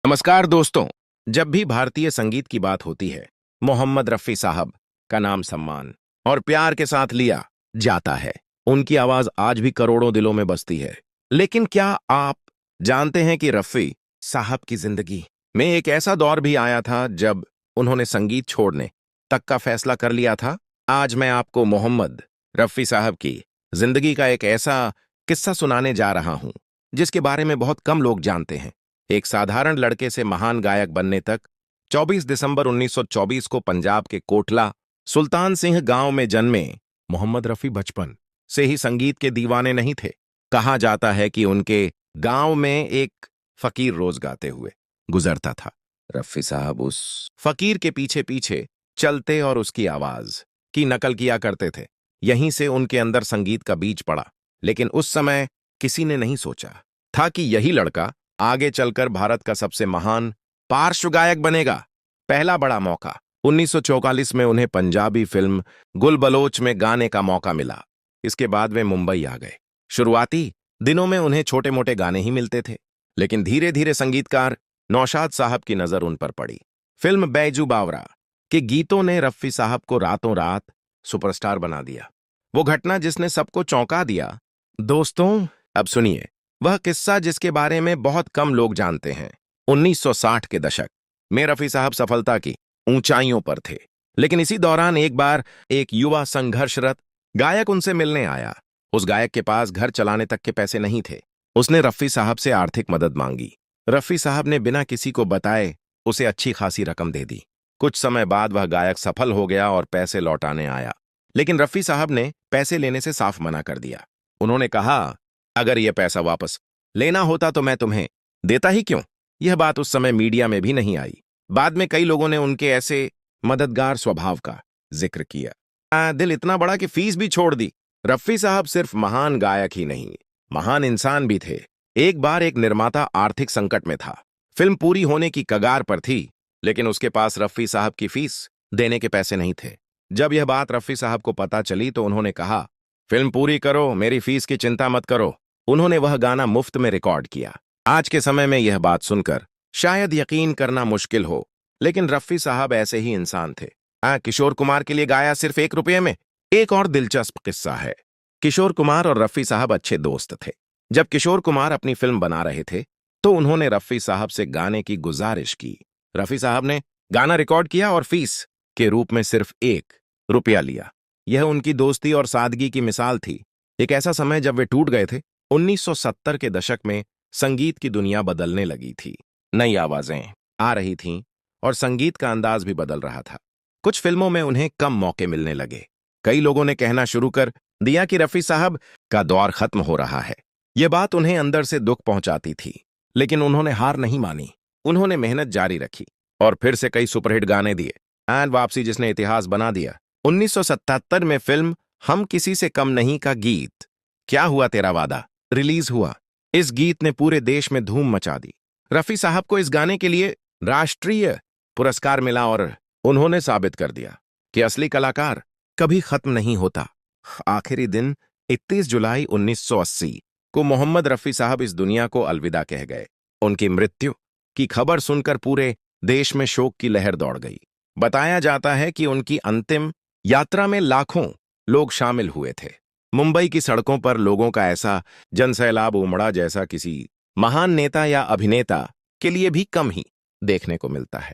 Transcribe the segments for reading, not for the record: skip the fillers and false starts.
नमस्कार दोस्तों। जब भी भारतीय संगीत की बात होती है, मोहम्मद रफी साहब का नाम सम्मान और प्यार के साथ लिया जाता है। उनकी आवाज आज भी करोड़ों दिलों में बसती है। लेकिन क्या आप जानते हैं कि रफी साहब की जिंदगी में एक ऐसा दौर भी आया था जब उन्होंने संगीत छोड़ने तक का फैसला कर लिया था? आज मैं आपको मोहम्मद रफी साहब की जिंदगी का एक ऐसा किस्सा सुनाने जा रहा हूं जिसके बारे में बहुत कम लोग जानते हैं। एक साधारण लड़के से महान गायक बनने तक 24 दिसंबर 1924 को पंजाब के कोटला सुल्तान सिंह गांव में जन्मे मोहम्मद रफी बचपन से ही संगीत के दीवाने नहीं थे। कहा जाता है कि उनके गांव में एक फकीर रोज गाते हुए गुजरता था। रफी साहब उस फकीर के पीछे पीछे चलते और उसकी आवाज की नकल किया करते थे। यहीं से उनके अंदर संगीत का बीज पड़ा। लेकिन उस समय किसी ने नहीं सोचा था कि यही लड़का आगे चलकर भारत का सबसे महान पार्श्व गायक बनेगा। पहला बड़ा मौका 1944 में उन्हें पंजाबी फिल्म गुल बलोच में गाने का मौका मिला। इसके बाद वे मुंबई आ गए। शुरुआती दिनों में उन्हें छोटे मोटे गाने ही मिलते थे, लेकिन धीरे धीरे संगीतकार नौशाद साहब की नजर उन पर पड़ी। फिल्म बैजू बावरा के गीतों ने रफी साहब को रातों रात सुपरस्टार बना दिया। वो घटना जिसने सबको चौंका दिया। दोस्तों, अब सुनिए वह किस्सा जिसके बारे में बहुत कम लोग जानते हैं। 1960 के दशक में रफी साहब सफलता की ऊंचाइयों पर थे, लेकिन इसी दौरान एक बार एक युवा संघर्षरत गायक उनसे मिलने आया। उस गायक के पास घर चलाने तक के पैसे नहीं थे। उसने रफी साहब से आर्थिक मदद मांगी। रफी साहब ने बिना किसी को बताए उसे अच्छी खासी रकम दे दी। कुछ समय बाद वह गायक सफल हो गया और पैसे लौटाने आया, लेकिन रफी साहब ने पैसे लेने से साफ मना कर दिया। उन्होंने कहा, अगर यह पैसा वापस लेना होता तो मैं तुम्हें देता ही क्यों। यह बात उस समय मीडिया में भी नहीं आई। बाद में कई लोगों ने उनके ऐसे मददगार स्वभाव का जिक्र किया। दिल इतना बड़ा कि फीस भी छोड़ दी। रफी साहब सिर्फ महान गायक ही नहीं, महान इंसान भी थे। एक बार एक निर्माता आर्थिक संकट में था। फिल्म पूरी होने की कगार पर थी, लेकिन उसके पास रफी साहब की फीस देने के पैसे नहीं थे। जब यह बात रफी साहब को पता चली तो उन्होंने कहा, फिल्म पूरी करो, मेरी फीस की चिंता मत करो। उन्होंने वह गाना मुफ्त में रिकॉर्ड किया। आज के समय में यह बात सुनकर शायद यकीन करना मुश्किल हो, लेकिन रफी साहब ऐसे ही इंसान थे। किशोर कुमार के लिए गाया सिर्फ ₹1 में। एक और दिलचस्प किस्सा है। किशोर कुमार और रफी साहब अच्छे दोस्त थे। जब किशोर कुमार अपनी फिल्म बना रहे थे तो उन्होंने रफी साहब से गाने की गुजारिश की। रफी साहब ने गाना रिकॉर्ड किया और फीस के रूप में सिर्फ ₹1 लिया। यह उनकी दोस्ती और सादगी की मिसाल थी। एक ऐसा समय जब वे टूट गए थे। 1970 के दशक में संगीत की दुनिया बदलने लगी थी। नई आवाजें आ रही थीं और संगीत का अंदाज भी बदल रहा था। कुछ फिल्मों में उन्हें कम मौके मिलने लगे। कई लोगों ने कहना शुरू कर दिया कि रफी साहब का दौर खत्म हो रहा है। यह बात उन्हें अंदर से दुख पहुंचाती थी, लेकिन उन्होंने हार नहीं मानी। उन्होंने मेहनत जारी रखी और फिर से कई सुपरहिट गाने दिए। एंड वापसी जिसने इतिहास बना दिया। 1977 में फिल्म हम किसी से कम नहीं का गीत क्या हुआ तेरा वादा रिलीज हुआ। इस गीत ने पूरे देश में धूम मचा दी। रफी साहब को इस गाने के लिए राष्ट्रीय पुरस्कार मिला और उन्होंने साबित कर दिया कि असली कलाकार कभी खत्म नहीं होता। आखिरी दिन 31 जुलाई 1980 को मोहम्मद रफी साहब इस दुनिया को अलविदा कह गए। उनकी मृत्यु की खबर सुनकर पूरे देश में शोक की लहर दौड़ गई। बताया जाता है कि उनकी अंतिम यात्रा में लाखों लोग शामिल हुए थे। मुंबई की सड़कों पर लोगों का ऐसा जनसैलाब उमड़ा जैसा किसी महान नेता या अभिनेता के लिए भी कम ही देखने को मिलता है।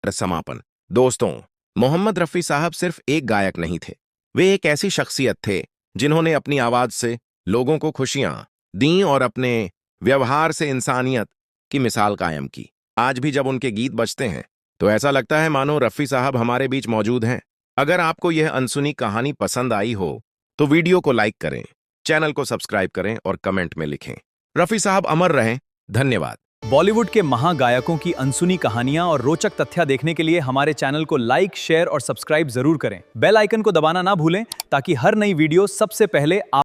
समापन। दोस्तों, मोहम्मद रफी साहब सिर्फ एक गायक नहीं थे। वे एक ऐसी शख्सियत थे जिन्होंने अपनी आवाज से लोगों को खुशियां दी और अपने व्यवहार से इंसानियत की मिसाल कायम की। आज भी जब उनके गीत बजते हैं तो ऐसा लगता है मानो रफी साहब हमारे बीच मौजूद हैं। अगर आपको यह अनसुनी कहानी पसंद आई हो तो वीडियो को लाइक करें, चैनल को सब्सक्राइब करें और कमेंट में लिखें, रफी साहब अमर रहें। धन्यवाद। बॉलीवुड के महागायकों की अनसुनी कहानियां और रोचक तथ्य देखने के लिए हमारे चैनल को लाइक, शेयर और सब्सक्राइब जरूर करें। बेल आइकन को दबाना ना भूलें ताकि हर नई वीडियो सबसे पहले आप